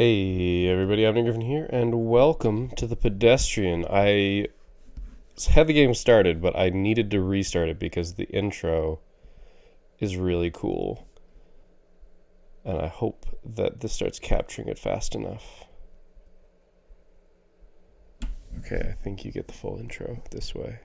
Hey everybody, I'm Nick Griffin here, and welcome to the Pedestrian. I had the game started, but I needed to restart it because the intro is really cool. And I hope that this starts capturing it fast enough. Okay, I think you get the full intro this way.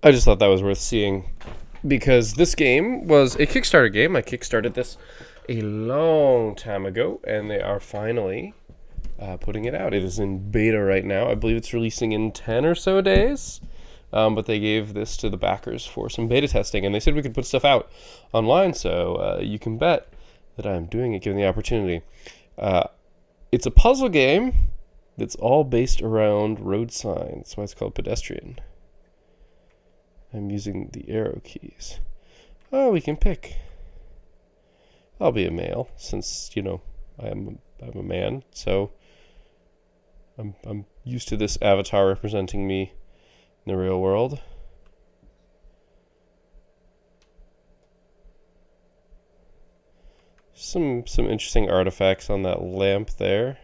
I just thought that was worth seeing because this game was a Kickstarter game. I kickstarted this a long time ago, and they are finally putting it out. It is in beta right now. I believe it's releasing in 10 or so days. But they gave this to the backers for some beta testing, and they said we could put stuff out online, so you can bet that I'm doing it given the opportunity. It's a puzzle game that's all based around road signs. That's why it's called Pedestrian. I'm using the arrow keys. Oh, we can pick. I'll be a male, since, I'm a man, so I'm used to this avatar representing me in the real world. Some interesting artifacts on that lamp there.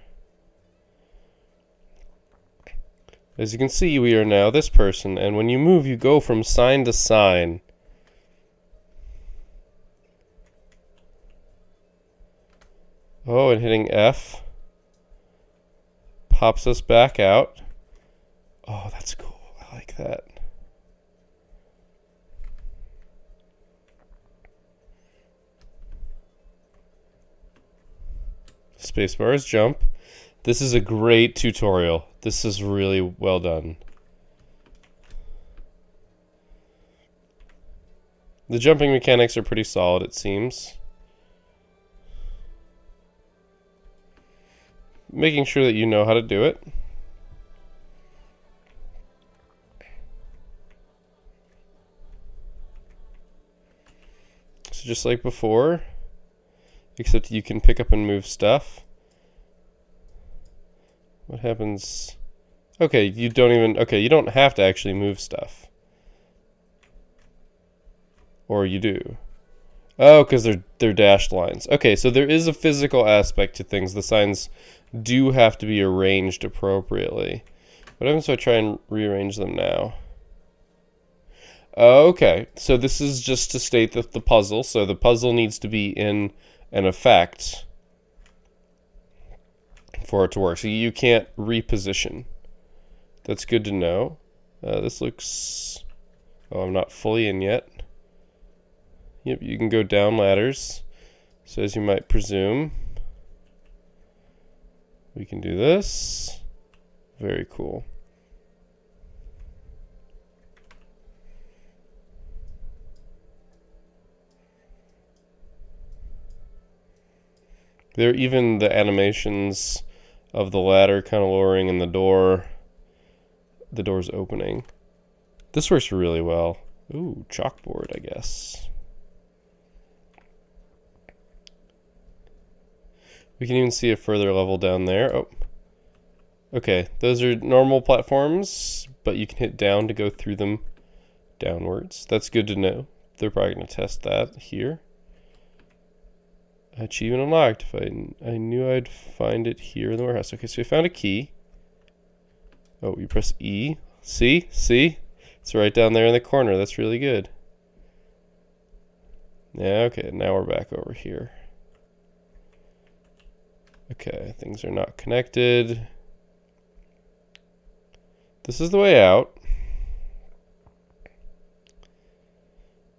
As you can see, we are now this person, and when you move, you go from sign to sign. Oh, and hitting F pops us back out. Oh, that's cool. I like that. Spacebar is jump. This is a great tutorial. This is really well done. The jumping mechanics are pretty solid, it seems. Making sure that you know how to do it. So just like before, except you can pick up and move stuff. What happens? Okay, you don't have to actually move stuff. Or you do. Oh, because they're dashed lines. Okay, so there is a physical aspect to things. The signs do have to be arranged appropriately. What happens if I try and rearrange them now? Okay, so this is just to state that the puzzle. So the puzzle needs to be in an effect for it to work. So you can't reposition. That's good to know. This looks... Oh, I'm not fully in yet. Yep, you can go down ladders. So as you might presume, we can do this. Very cool. There are even the animations of the ladder kind of lowering and the door's opening. This works really well. Ooh, chalkboard, I guess. We can even see a further level down there. Oh. Okay, those are normal platforms, but you can hit down to go through them downwards. That's good to know. They're probably going to test that here. Achievement unlocked. If I knew I'd find it here in the warehouse. Okay, so we found a key. Oh, you press E. See? It's right down there in the corner. That's really good. Yeah, okay, now we're back over here. Okay, things are not connected. This is the way out.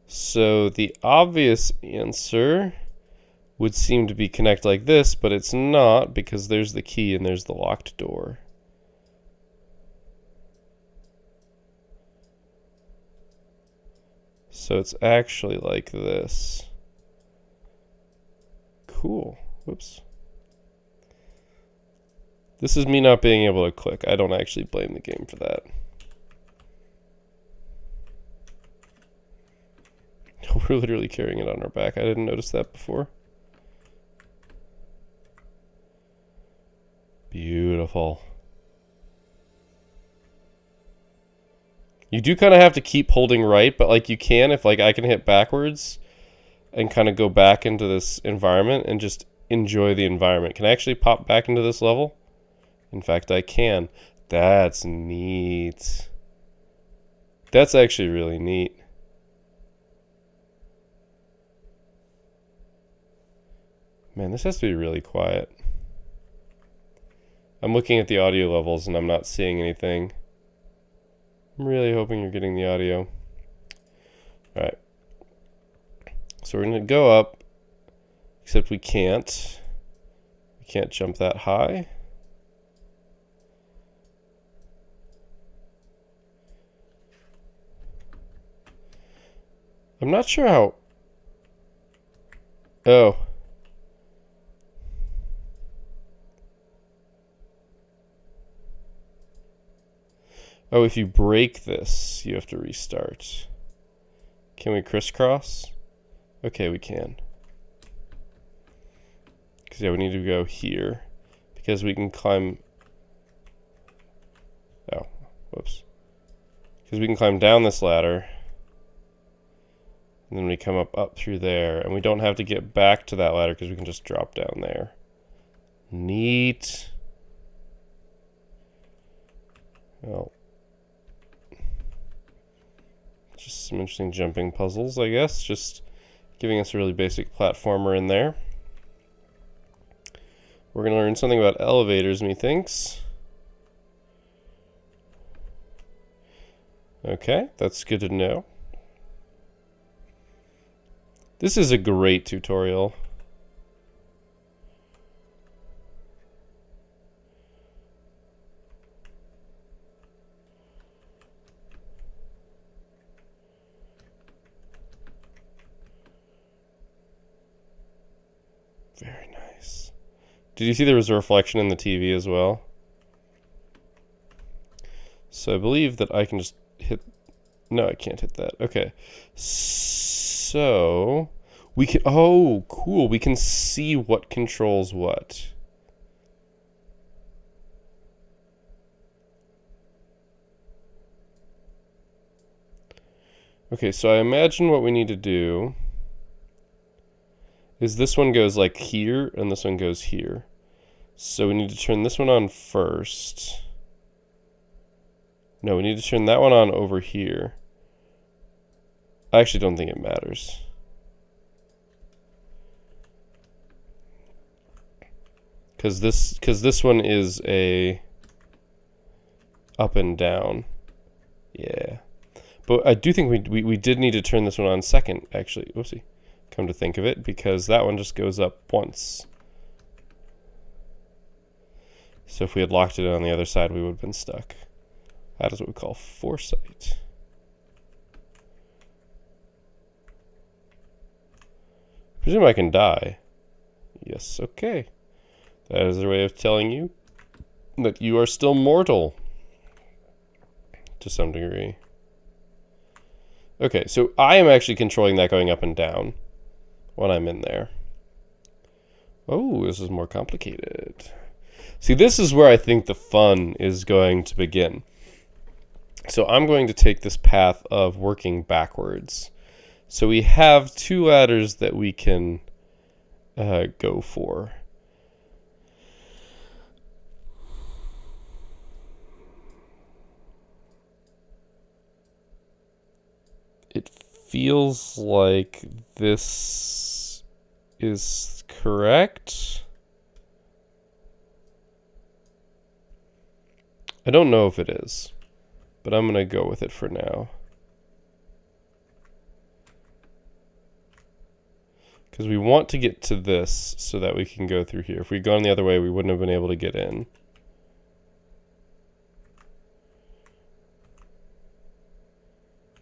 So the obvious answer would seem to be connect like this, but it's not because there's the key and there's the locked door. So it's actually like this. cool. Whoops. This is me not being able to click. I don't actually blame the game for that. We're literally carrying it on our back. I didn't notice that before. Beautiful. You do kind of have to keep holding right, but like you can if like I can hit backwards and kind of go back into this environment and just enjoy the environment. Can I actually pop back into this level? In fact, I can. That's neat. That's actually really neat. Man, this has to be really quiet. I'm looking at the audio levels and I'm not seeing anything. I'm really hoping you're getting the audio. Alright. So we're going to go up, except we can't. We can't jump that high. I'm not sure how... Oh. Oh, if you break this, you have to restart. Can we crisscross? Okay, we can. Because, yeah, we need to go here. Because we can climb... Oh, whoops. Because we can climb down this ladder. And then we come up through there. And we don't have to get back to that ladder because we can just drop down there. Neat. Well... Just some interesting jumping puzzles, I guess. Just giving us a really basic platformer in there. We're going to learn something about elevators, methinks. Okay, that's good to know. This is a great tutorial. Very nice. Did you see there was a reflection in the TV as well? So I believe that I can just hit... No, I can't hit that. Okay. So... we can... Oh, cool. We can see what controls what. Okay, so I imagine what we need to do... is this one goes like here, and this one goes here. So we need to turn this one on first. No, we need to turn that one on over here. I actually don't think it matters. Because this one is a up and down. Yeah. But I do think we did need to turn this one on second, actually. Oopsie. Come to think of it, because that one just goes up once. So if we had locked it on the other side, we would have been stuck. That is what we call foresight. Presume I can die. Yes, okay. That is their way of telling you that you are still mortal. To some degree. Okay, so I am actually controlling that going up and down when I'm in there. Oh, this is more complicated. See, this is where I think the fun is going to begin. So I'm going to take this path of working backwards. So we have two ladders that we can go for. It feels like this is correct. I don't know if it is, but I'm going to go with it for now. Because we want to get to this so that we can go through here. If we'd gone the other way, we wouldn't have been able to get in.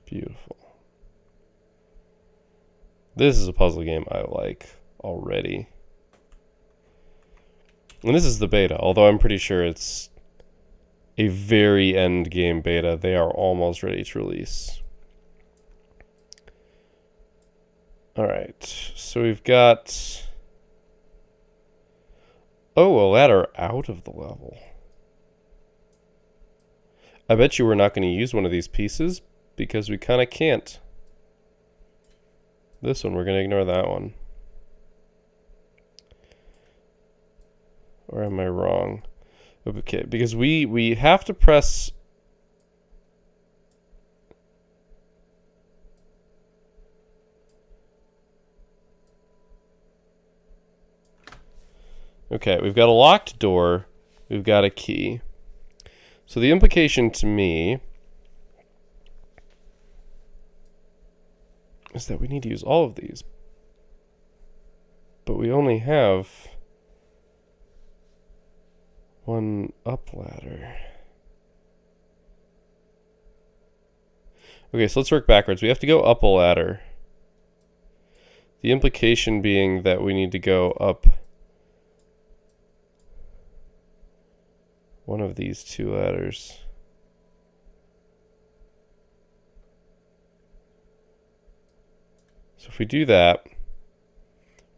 Beautiful. This is a puzzle game I like already. And this is the beta, although I'm pretty sure it's a very end game beta. They are almost ready to release. Alright, so we've got... Oh, a ladder out of the level. I bet you we're not going to use one of these pieces because we kind of can't. This one, we're going to ignore that one. Or am I wrong? Okay, because we have to press... Okay, we've got a locked door. We've got a key. So the implication to me is that we need to use all of these. But we only have one up ladder. Okay, so let's work backwards. We have to go up a ladder. The implication being that we need to go up one of these two ladders. So if we do that,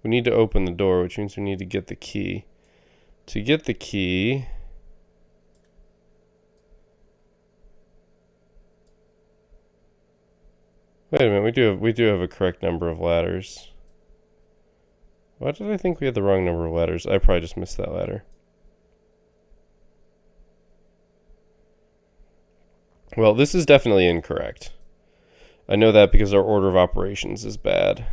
we need to open the door, which means we need to get the key. To get the key, wait a minute, we do have a correct number of ladders. Why did I think we had the wrong number of ladders? I probably just missed that ladder. Well, this is definitely incorrect. I know that because our order of operations is bad.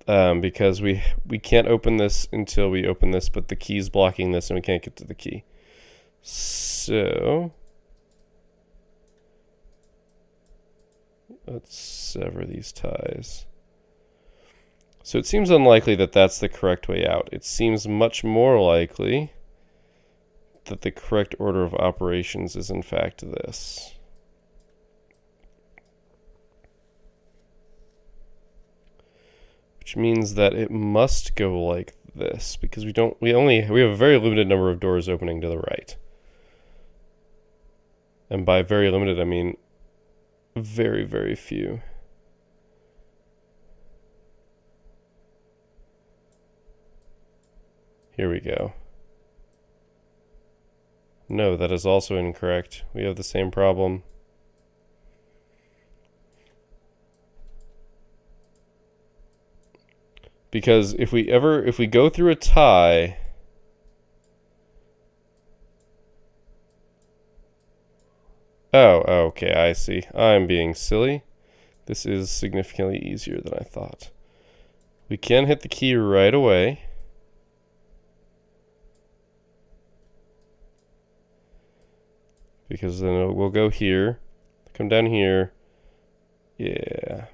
Because we can't open this until we open this, but the key's blocking this and we can't get to the key. So let's sever these ties. So it seems unlikely that that's the correct way out. It seems much more likely that the correct order of operations is in fact this. Which means that it must go like this because we have a very limited number of doors opening to the right. And by very limited I mean very, very few. Here we go. No, that is also incorrect. We have the same problem. Because if we go through a tie, oh, okay, I see. I'm being silly. This is significantly easier than I thought. We can hit the key right away. Because then we'll go here, come down here. Yeah.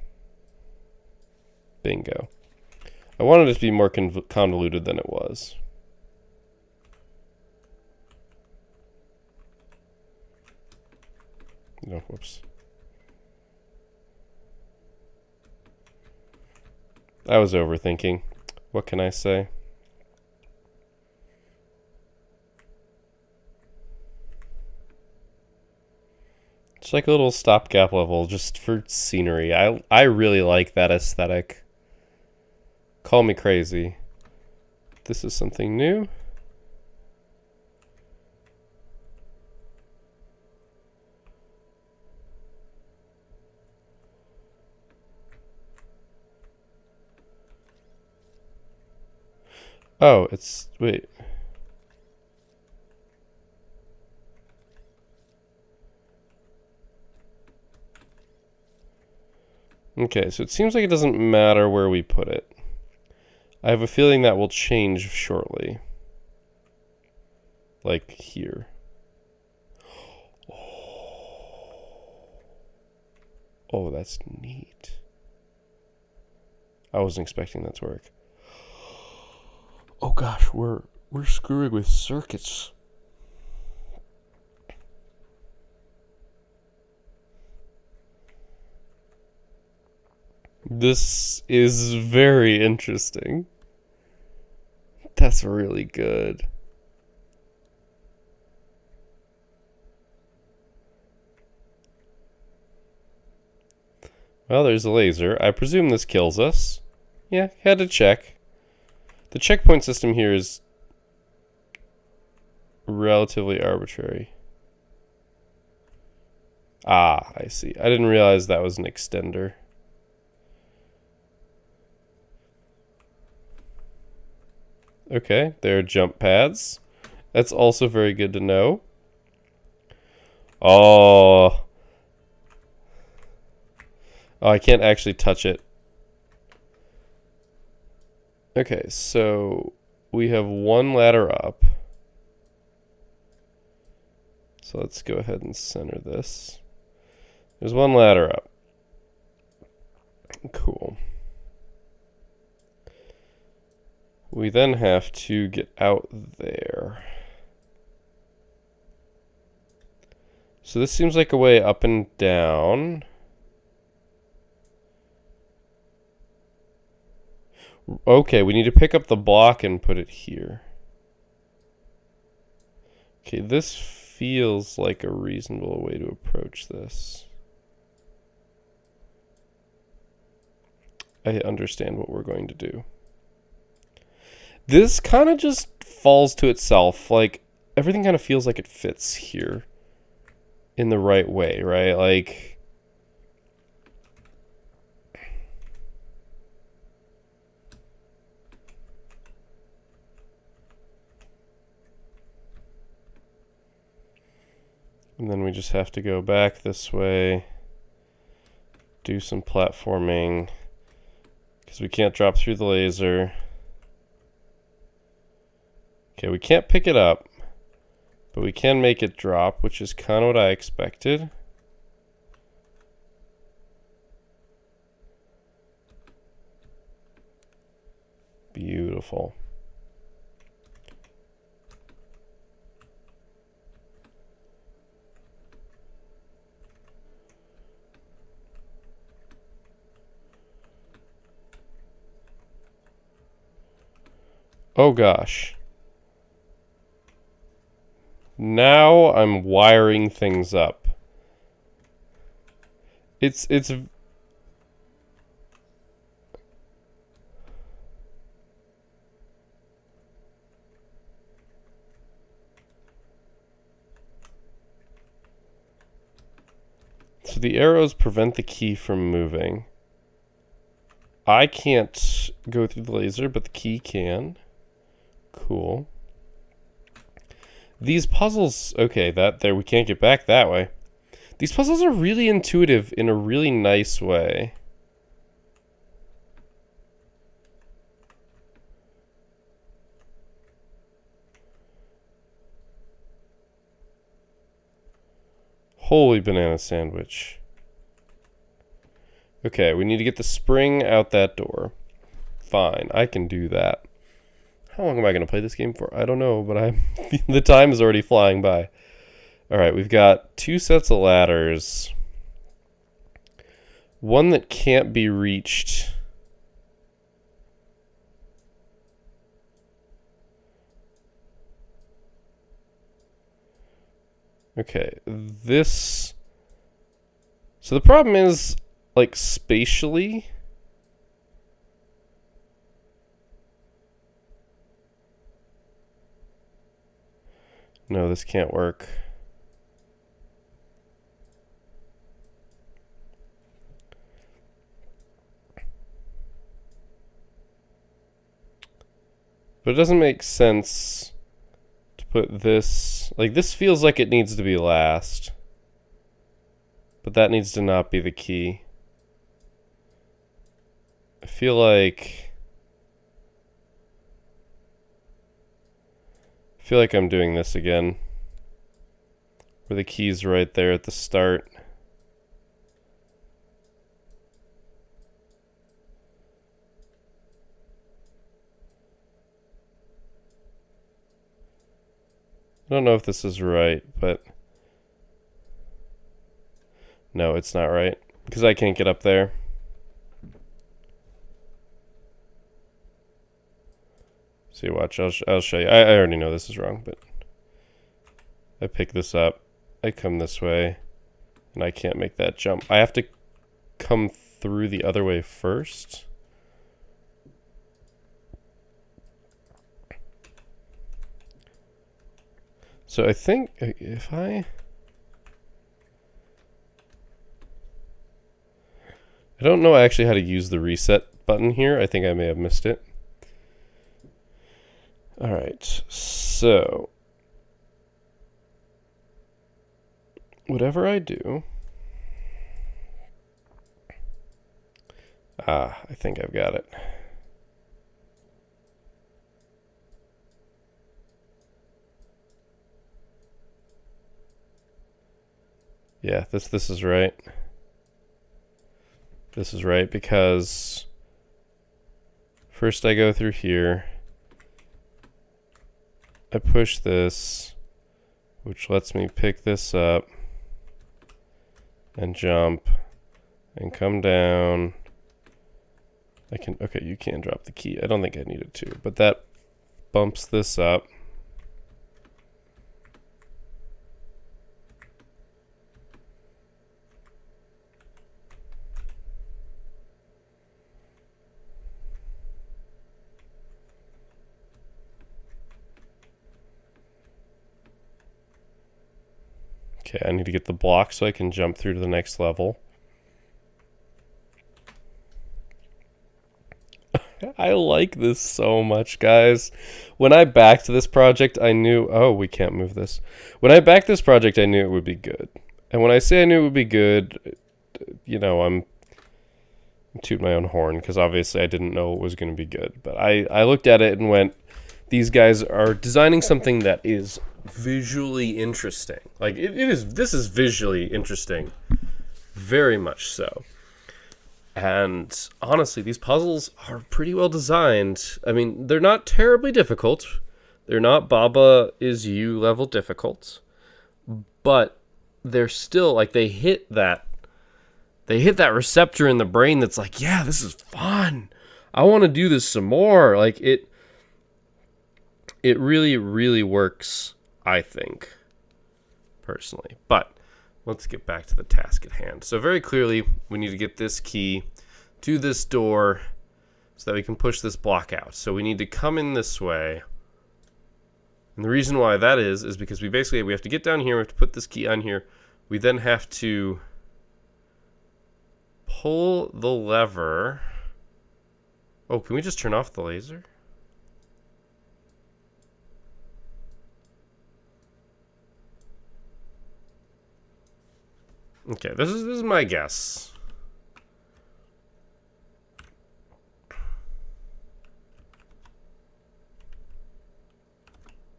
Bingo. I wanted it to be more convoluted than it was. No, whoops. I was overthinking. What can I say? It's like a little stopgap level just for scenery. I really like that aesthetic. Call me crazy. This is something new. Oh, wait. Okay, so it seems like it doesn't matter where we put it. I have a feeling that will change shortly. Like here. Oh, that's neat. I wasn't expecting that to work. Oh gosh, we're screwing with circuits. This is very interesting. That's really good. Well, there's a laser. I presume this kills us. Yeah, had to check. The checkpoint system here is relatively arbitrary. Ah, I see. I didn't realize that was an extender. Okay, there are jump pads. That's also very good to know. Oh. Oh, I can't actually touch it. Okay, so we have one ladder up. So let's go ahead and center this. There's one ladder up. Cool. We then have to get out there. So this seems like a way up and down. Okay, we need to pick up the block and put it here. Okay, this feels like a reasonable way to approach this. I understand what we're going to do. This kind of just falls to itself. Like, everything kind of feels like it fits here in the right way, right? Like, and then we just have to go back this way, do some platforming, because we can't drop through the laser. Okay, we can't pick it up, but we can make it drop, which is kind of what I expected. Beautiful. Oh gosh. Now I'm wiring things up. It's so the arrows prevent the key from moving. I can't go through the laser, but the key can. Cool. These puzzles, okay, that there, we can't get back that way. These puzzles are really intuitive in a really nice way. Holy banana sandwich. Okay, we need to get the spring out that door. Fine, I can do that. How long am I going to play this game for? I don't know, but the time is already flying by. All right, we've got two sets of ladders. One that can't be reached. Okay, this... So the problem is, like, spatially... No, this can't work. But it doesn't make sense to put this... Like, this feels like it needs to be last. But that needs to not be the key. I feel like I'm doing this again. Where the key's right there at the start. I don't know if this is right, but... No, it's not right. Because I can't get up there. See, watch, I'll show you. I already know this is wrong, but I pick this up, I come this way, and I can't make that jump. I have to come through the other way first. So I think if I don't know actually how to use the reset button here. I think I may have missed it. All right, so whatever I do, I think I've got it. Yeah, this is right. This is right because first I go through here. I push this, which lets me pick this up and jump and come down. I can, okay, you can drop the key. I don't think I need it to, but that bumps this up. Okay, I need to get the block so I can jump through to the next level. I like this so much, guys. When I backed this project, I knew... Oh, we can't move this. When I backed this project, I knew it would be good. And when I say I knew it would be good, you know, I'm tooting my own horn, because obviously I didn't know it was going to be good. But I looked at it and went, these guys are designing something that is visually interesting. Like, this is visually interesting. Very much so. And honestly, these puzzles are pretty well designed. I mean, they're not terribly difficult. They're not Baba Is You level difficult. But they're still, like, they hit that receptor in the brain that's like, yeah, this is fun. I want to do this some more. Like, it really, really works, I think, personally. But let's get back to the task at hand. So very clearly, we need to get this key to this door so that we can push this block out. So we need to come in this way. And the reason why that is because we have to get down here, we have to put this key on here. We then have to pull the lever. Oh, can we just turn off the laser? Okay, this is my guess.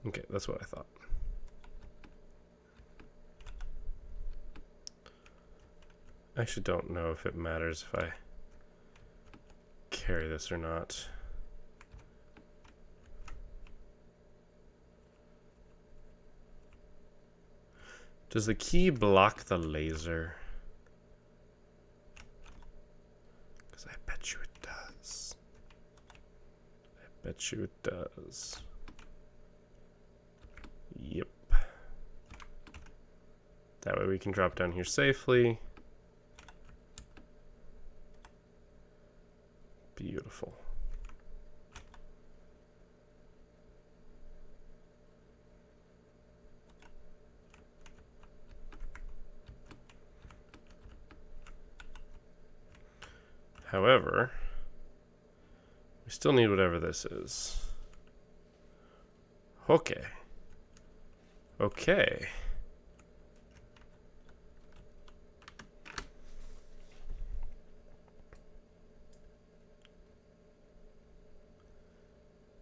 Okay, that's what I thought. I actually don't know if it matters if I carry this or not. Does the key block the laser? Because I bet you it does. I bet you it does. Yep. That way we can drop down here safely. Beautiful. However, we still need whatever this is. Okay. Okay.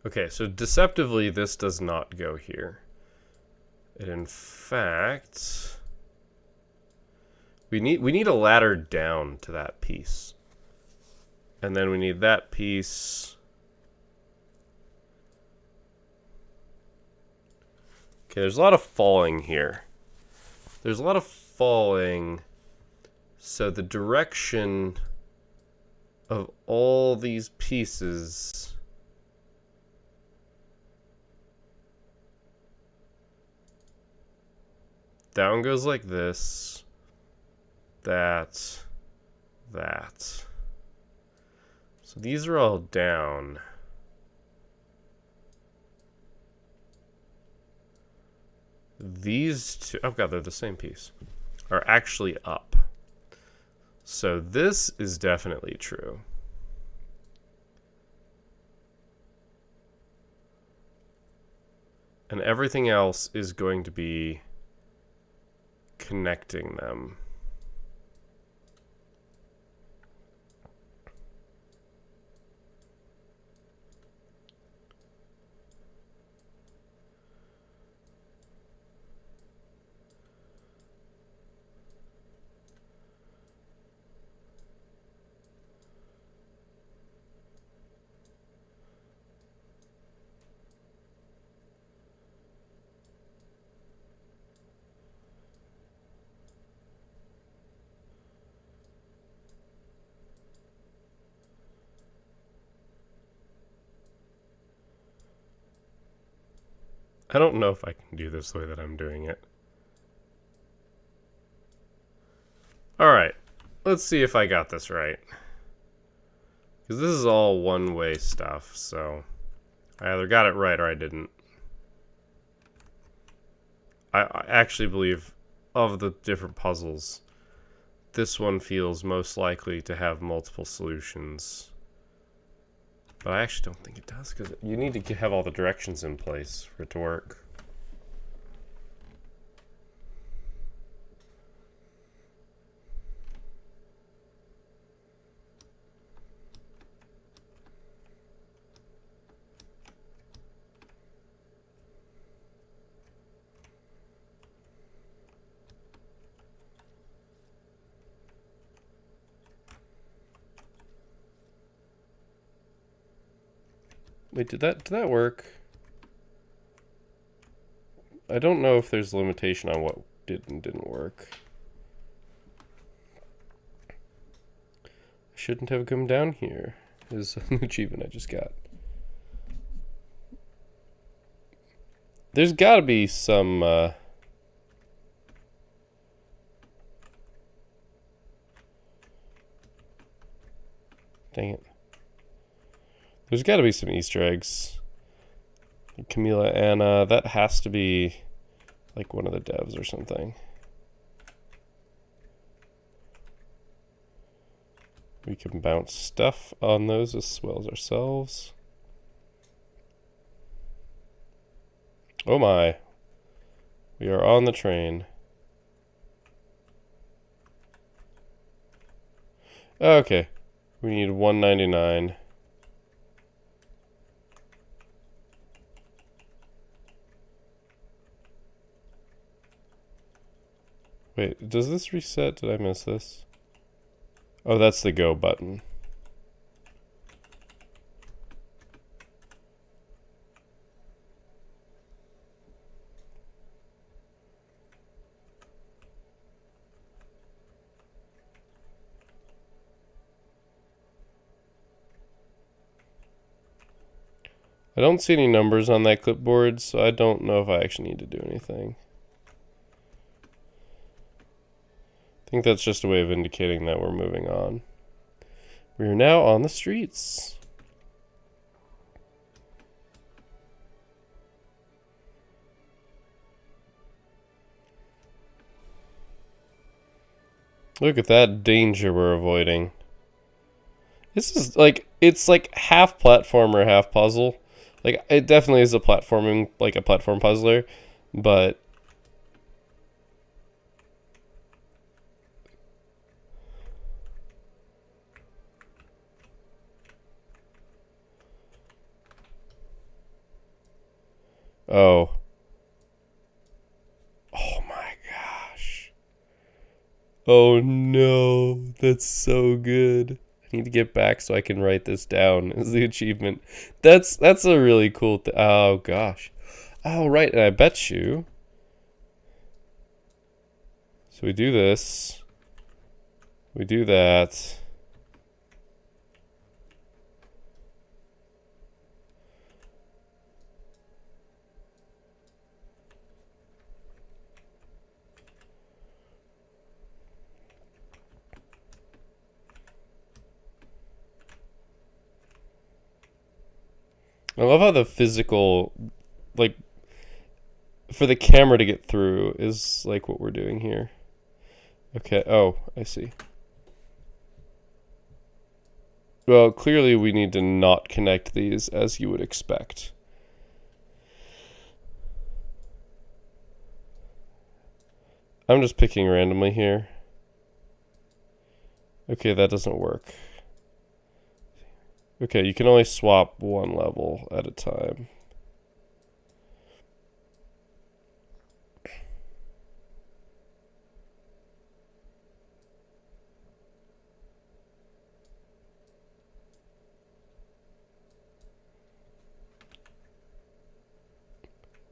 Okay, so deceptively, this does not go here. It, in fact, we need a ladder down to that piece. And then we need that piece. Okay, there's a lot of falling here. There's a lot of falling. So the direction of all these pieces That one goes like this. That. So these are all down. These two, oh god, they're the same piece, are actually up. So this is definitely true. And everything else is going to be connecting them. I don't know if I can do this the way that I'm doing it. Alright, let's see if I got this right. Because this is all one-way stuff, so I either got it right or I didn't. I actually believe of the different puzzles, this one feels most likely to have multiple solutions. But I actually don't think it does, because you need to have all the directions in place for it to work. Wait, did that work? I don't know if there's a limitation on what did and didn't work. I shouldn't have come down here, is an achievement I just got. There's gotta be some, dang it. There's gotta be some Easter eggs. Camila Anna, that has to be like one of the devs or something. We can bounce stuff on those as well as ourselves. Oh my. We are on the train. Okay. We need 199. Wait, does this reset? Did I miss this? Oh, that's the go button. I don't see any numbers on that clipboard, so I don't know if I actually need to do anything. I think that's just a way of indicating that we're moving on. We are now on the streets. Look at that danger we're avoiding. This is like, it's like half platformer, half puzzle. Like, it definitely is a platforming, like a platform puzzler, but oh. Oh my gosh. Oh no, that's so good. I need to get back so I can write this down as the achievement. That's a really cool oh gosh. Oh right, and I bet you. So we do this. We do that. I love how the physical, like, for the camera to get through is like what we're doing here. Okay, oh, I see. Well, clearly we need to not connect these as you would expect. I'm just picking randomly here. Okay, that doesn't work. Okay, you can only swap one level at a time.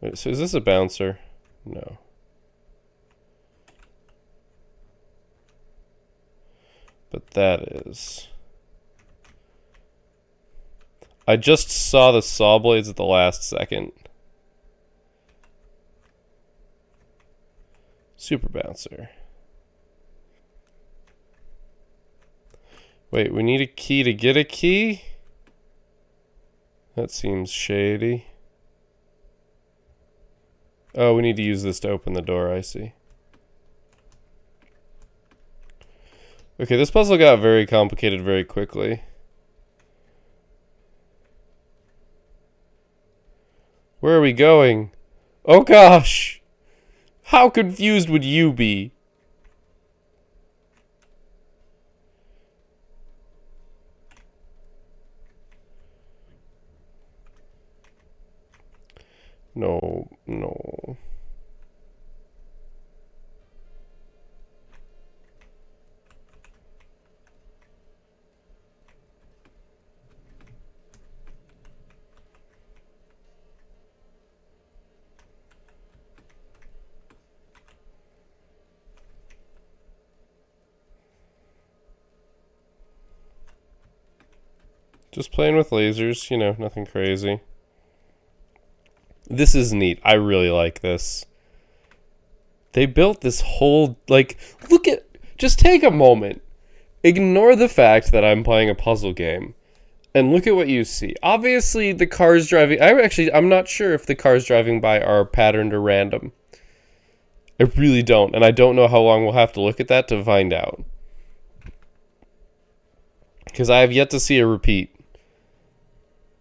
Wait, so is this a bouncer? No. But that is. I just saw the saw blades at the last second. Super bouncer. Wait, we need a key to get a key? That seems shady. Oh, we need to use this to open the door, I see. Okay, this puzzle got very complicated very quickly. Where are we going? Oh gosh! How confused would you be? No, no. Just playing with lasers, you know, nothing crazy. This is neat. I really like this. They built this whole, like, look at, just take a moment. Ignore the fact that I'm playing a puzzle game. And look at what you see. Obviously, the cars driving, I'm not sure if the cars driving by are patterned or random. I really don't. And I don't know how long we'll have to look at that to find out. Because I have yet to see a repeat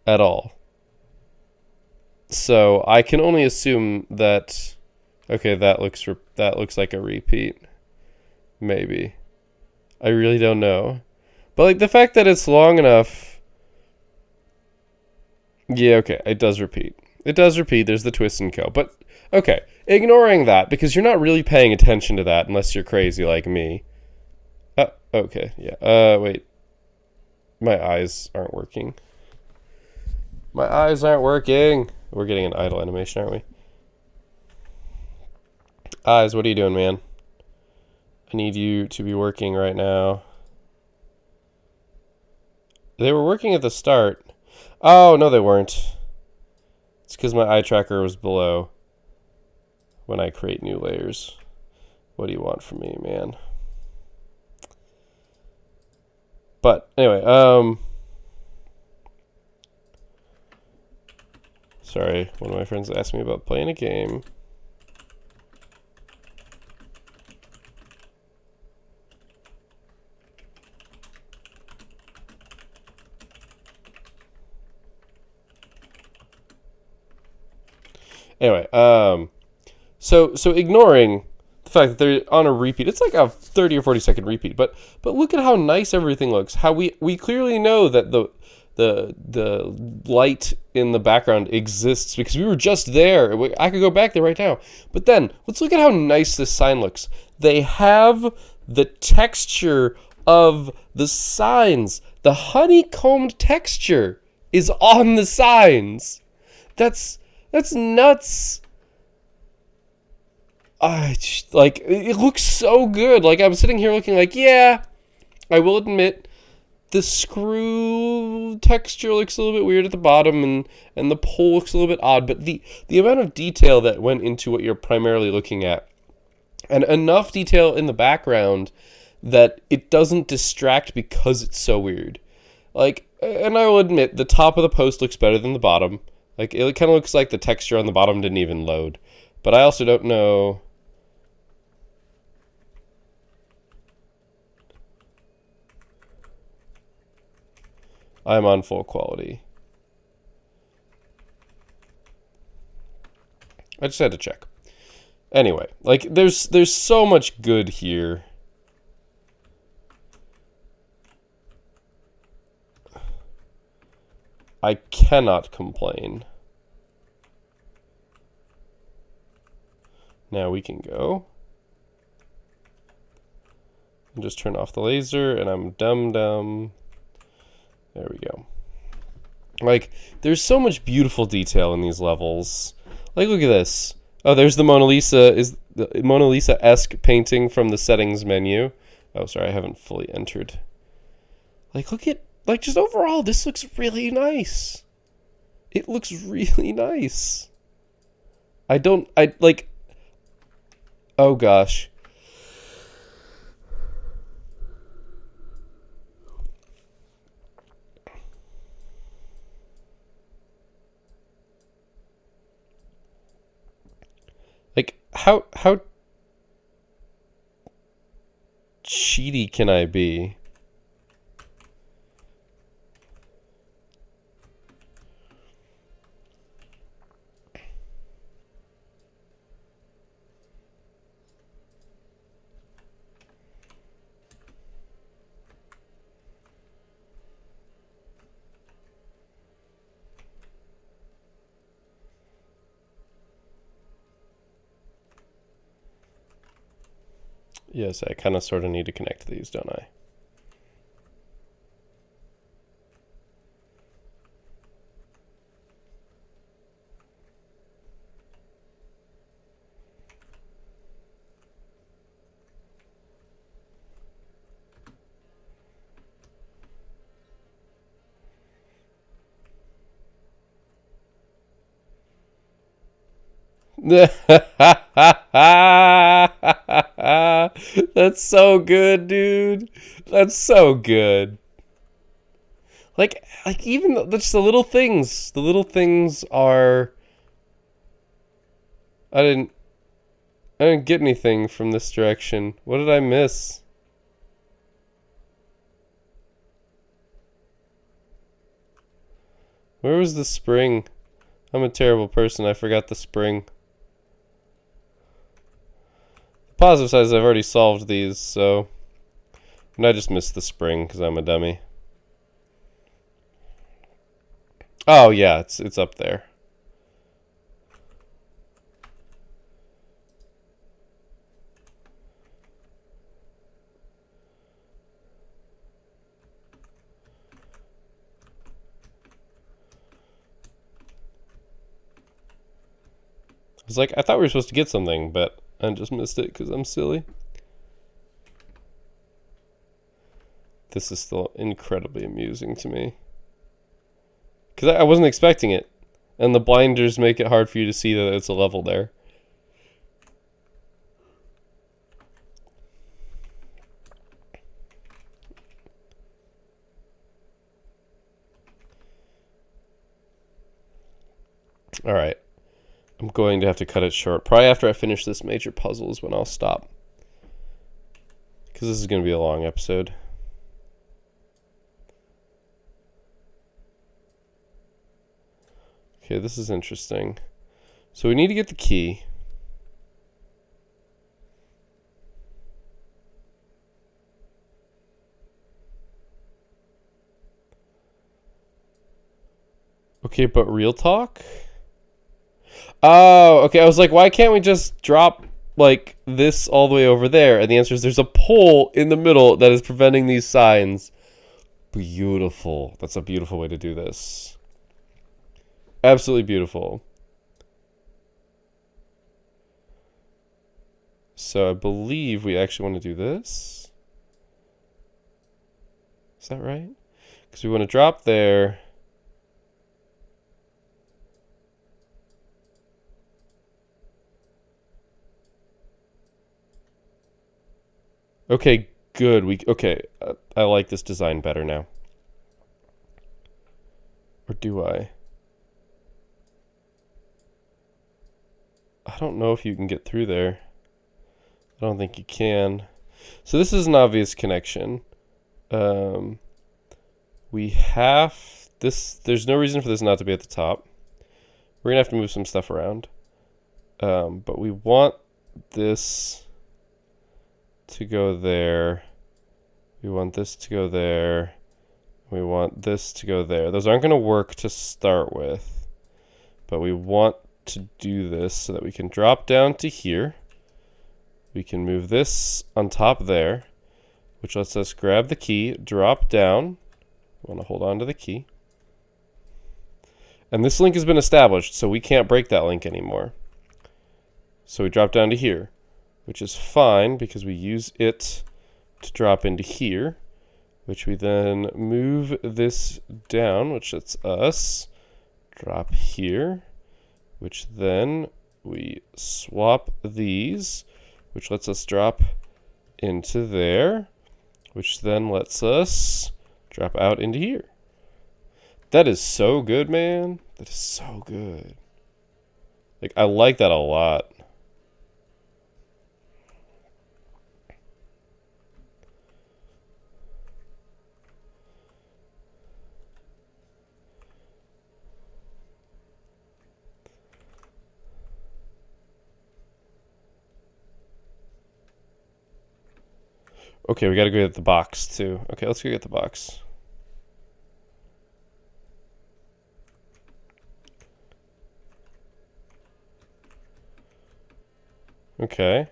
at all. So I can only assume that. Okay, that looks like a repeat. Maybe. I really don't know. But like the fact that it's long enough. Yeah, okay, it does repeat. It does repeat. There's the twist and co. But okay, ignoring that because you're not really paying attention to that unless you're crazy like me. Okay, yeah. Wait. My eyes aren't working. My eyes aren't working. We're getting an idle animation, aren't we? Eyes, what are you doing, man? I need you to be working right now. They were working at the start. Oh, no, they weren't. It's because my eye tracker was below when I create new layers. What do you want from me, man? But anyway, sorry, one of my friends asked me about playing a game. Anyway, so ignoring the fact that they're on a repeat, it's like a 30 or 40 second repeat, but look at how nice everything looks. How we clearly know that the light in the background exists because we were just there. I could go back there right now. But then let's look at how nice this sign looks. They have the texture of the signs. The honeycombed texture is on the signs. That's nuts. Like, it looks so good. Like, I'm sitting here looking like, yeah, I will admit, the screw texture looks a little bit weird at the bottom, and the pole looks a little bit odd, but the amount of detail that went into what you're primarily looking at, and enough detail in the background that it doesn't distract because it's so weird. Like, And I will admit, the top of the post looks better than the bottom. Like, it kind of looks like the texture on the bottom didn't even load. But I also don't know... I'm on full quality. I just had to check. Anyway, like, there's so much good here. I cannot complain. Now we can go. And just turn off the laser, and I'm dumb. There we go. Like, there's so much beautiful detail in these levels. Like, look at this. Oh, there's the Mona Lisa. Is the Mona Lisa-esque painting from the settings menu. Oh, sorry, I haven't fully entered. Like, look at, like, just overall, this looks really nice. It looks really nice. Like, oh gosh. Like, how cheaty can I be? Yes, I kind of sort of need to connect these, don't I? That's so good, dude. That's so good. Like even just the little things. The little things are. I didn't get anything from this direction. What did I miss? Where was the spring? I'm a terrible person. I forgot the spring. Positive side is I've already solved these, so... And I just missed the spring because I'm a dummy. Oh, yeah, it's up there. I was like, I thought we were supposed to get something, but I just missed it because I'm silly. This is still incredibly amusing to me. Because I wasn't expecting it. And the blinders make it hard for you to see that it's a level there. Alright. I'm going to have to cut it short. Probably after I finish this major puzzle is when I'll stop. Because this is going to be a long episode. Okay, this is interesting. So we need to get the key. Okay, but real talk? Oh, okay. I was like, why can't we just drop, like, this all the way over there? And the answer is there's a pole in the middle that is preventing these signs. Beautiful. That's a beautiful way to do this. Absolutely beautiful. So I believe we actually want to do this. Is that right? Because we want to drop there. Okay, good. Okay, I like this design better now. Or do I? I don't know if you can get through there. I don't think you can. So this is an obvious connection. We have this. There's no reason for this not to be at the top. We're gonna have to move some stuff around. But we want this to go there. We want this to go there. We want this to go there. Those aren't going to work to start with. But we want to do this so that we can drop down to here. We can move this on top there, which lets us grab the key, drop down. We want to hold on to the key. And this link has been established, so we can't break that link anymore. So we drop down to here, which is fine because we use it to drop into here, which we then move this down, which lets us drop here, which then we swap these, which lets us drop into there, which then lets us drop out into here. That is so good, man. That is so good. Like, I like that a lot. Okay, we gotta go get the box too. Okay, let's go get the box. Okay.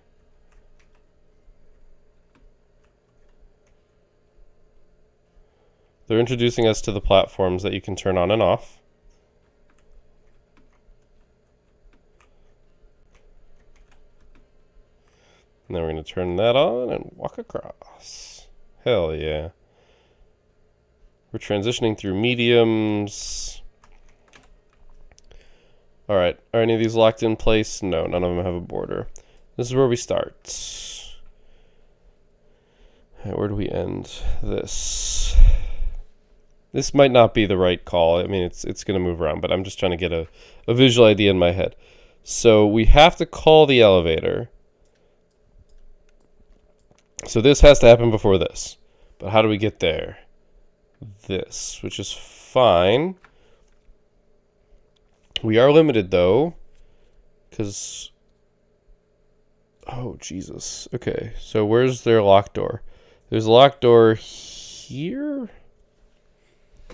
They're introducing us to the platforms that you can turn on and off. And then we're going to turn that on and walk across. Hell yeah. We're transitioning through mediums. Alright, are any of these locked in place? No, none of them have a border. This is where we start. Right, where do we end this? This might not be the right call. I mean, it's going to move around, but I'm just trying to get a visual idea in my head. So we have to call the elevator. So this has to happen before this. But how do we get there? This, which is fine. We are limited, though, because... Oh, Jesus. Okay, so where's their locked door? There's a locked door here?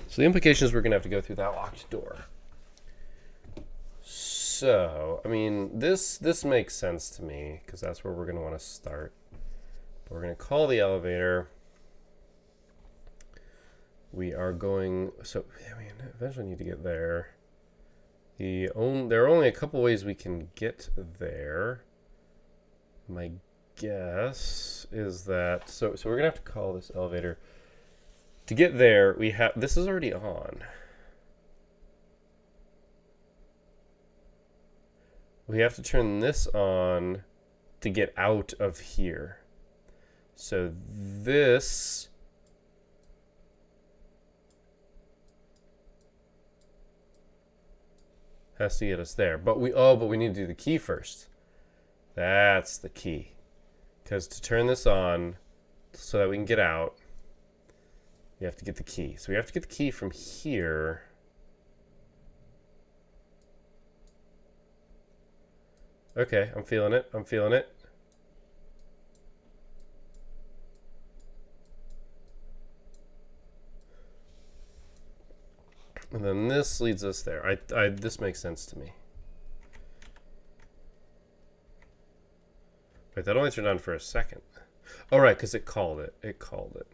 So the implication is we're going to have to go through that locked door. So, I mean, this makes sense to me, because that's where we're going to want to start. We're going to call the elevator. We are going... So, I mean, eventually need to get there. There are only a couple ways we can get there. My guess is that... So we're going to have to call this elevator. To get there, we have... This is already on. We have to turn this on to get out of here. So this has to get us there. But we need to do the key first. That's the key. Because to turn this on so that we can get out, we have to get the key. So we have to get the key from here. Okay, I'm feeling it. I'm feeling it. And then this leads us there. This makes sense to me. Wait, that only turned on for a second. Oh, right, because it called it. It called it.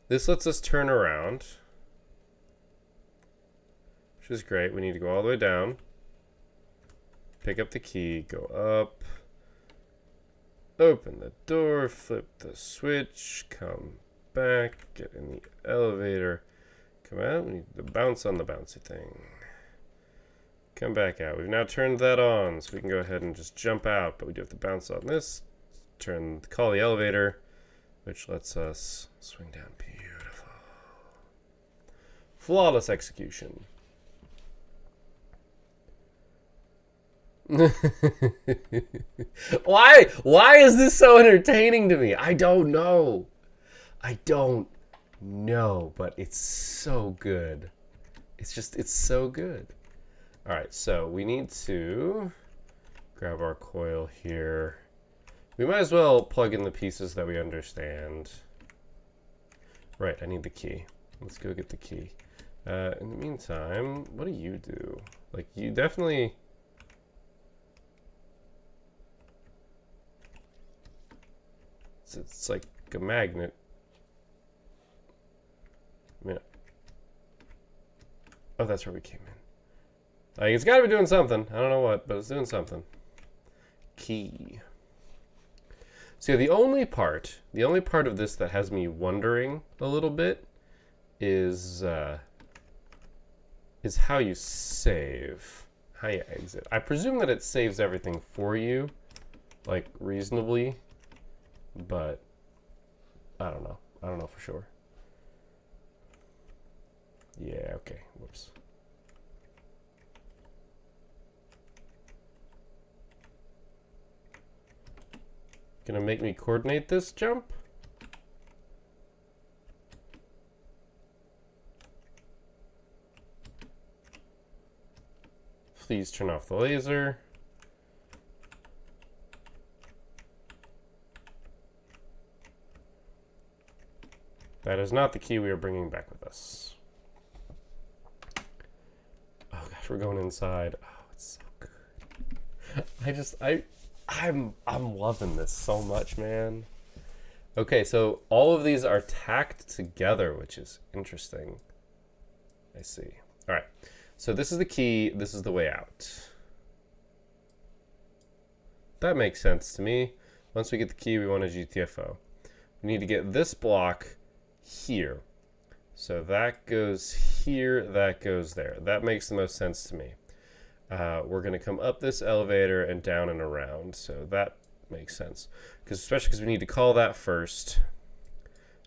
This lets us turn around, which is great. We need to go all the way down. Pick up the key, go up. Open the door, flip the switch, come back, get in the elevator. Come out, we need to bounce on the bouncy thing. Come back out. We've now turned that on, so we can go ahead and just jump out, but we do have to bounce on this. Call the elevator, which lets us swing down. Beautiful. Flawless execution. Why is this so entertaining to me? I don't know. I don't know, but it's so good. It's so good. All right, so we need to grab our coil here. We might as well plug in the pieces that we understand. Right, I need the key. Let's go get the key. In the meantime, what do you do? Like, you definitely... It's like a magnet. I mean, oh, that's where we came in. Like, it's got to be doing something. I don't know what, but it's doing something. Key. So yeah, the only part of this that has me wondering a little bit is how you save, how you exit. I presume that it saves everything for you, like reasonably, but I don't know. I don't know for sure. Yeah, okay. Whoops. Gonna make me coordinate this jump? Please turn off the laser. That is not the key we are bringing back with us. Oh gosh, we're going inside. Oh, it's so good. I'm loving this so much, man. Okay, so all of these are tacked together, which is interesting. I see. All right. So this is the key. This is the way out. That makes sense to me. Once we get the key, we want a GTFO. We need to get this block here. So that goes here, that goes there. That makes the most sense to me. We're going to come up this elevator and down and around. So that makes sense. Especially because we need to call that first.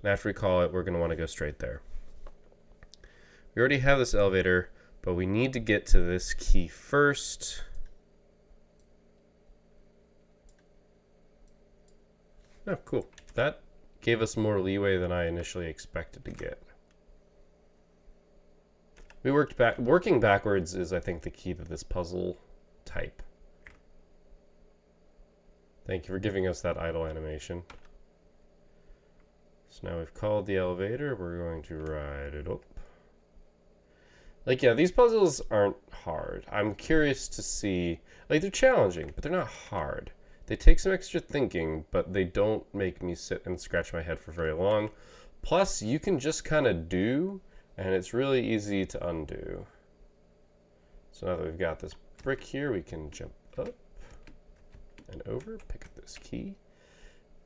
And after we call it, we're going to want to go straight there. We already have this elevator, but we need to get to this key first. Oh, cool. That gave us more leeway than I initially expected to get. We working backwards is, I think, the key to this puzzle type. Thank you for giving us that idle animation. So now we've called the elevator. We're going to ride it up. Like, yeah, these puzzles aren't hard. I'm curious to see... Like, they're challenging, but they're not hard. They take some extra thinking, but they don't make me sit and scratch my head for very long. Plus, you can just kind of do, and it's really easy to undo. So now that we've got this brick here, we can jump up and over, pick up this key,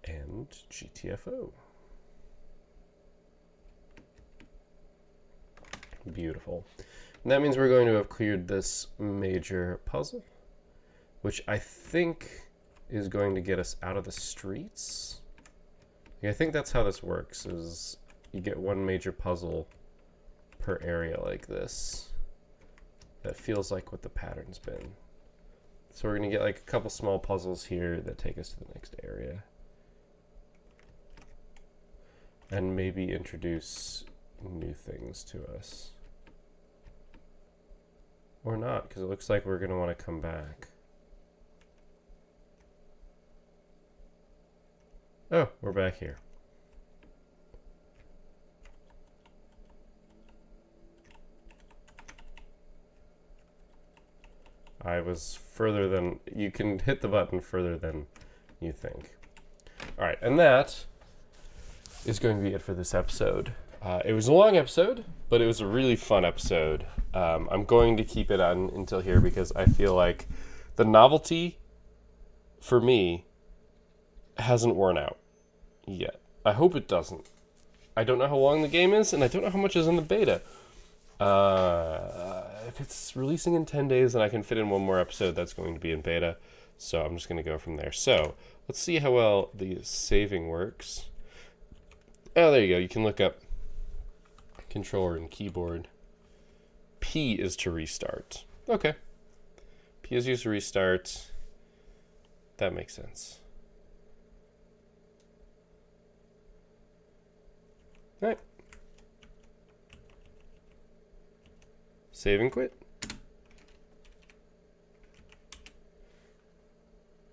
and GTFO. Beautiful. And that means we're going to have cleared this major puzzle, which I think is going to get us out of the streets. Yeah, I think that's how this works, is you get one major puzzle per area like this. That feels like what the pattern's been. So we're going to get like a couple small puzzles here that take us to the next area. And maybe introduce new things to us. Or not, because it looks like we're going to want to come back. Oh, we're back here. I was further than... You can hit the button further than you think. All right, and that is going to be it for this episode. It was a long episode, but it was a really fun episode. I'm going to keep it on until here because I feel like the novelty, for me, hasn't worn out yet. I hope it doesn't. I don't know how long the game is, and I don't know how much is in the beta. If it's releasing in 10 days, then I can fit in one more episode that's going to be in beta. So I'm just going to go from there. So let's see how well the saving works. Oh, there you go. You can look up controller and keyboard. P is to restart. Okay. P He has used restart. That makes sense. All right. Save and quit.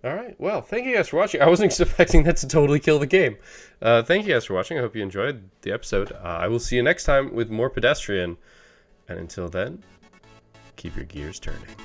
All right. Well, thank you guys for watching. I wasn't expecting that to totally kill the game. Thank you guys for watching. I hope you enjoyed the episode. I will see you next time with more Pedestrian. And until then, keep your gears turning.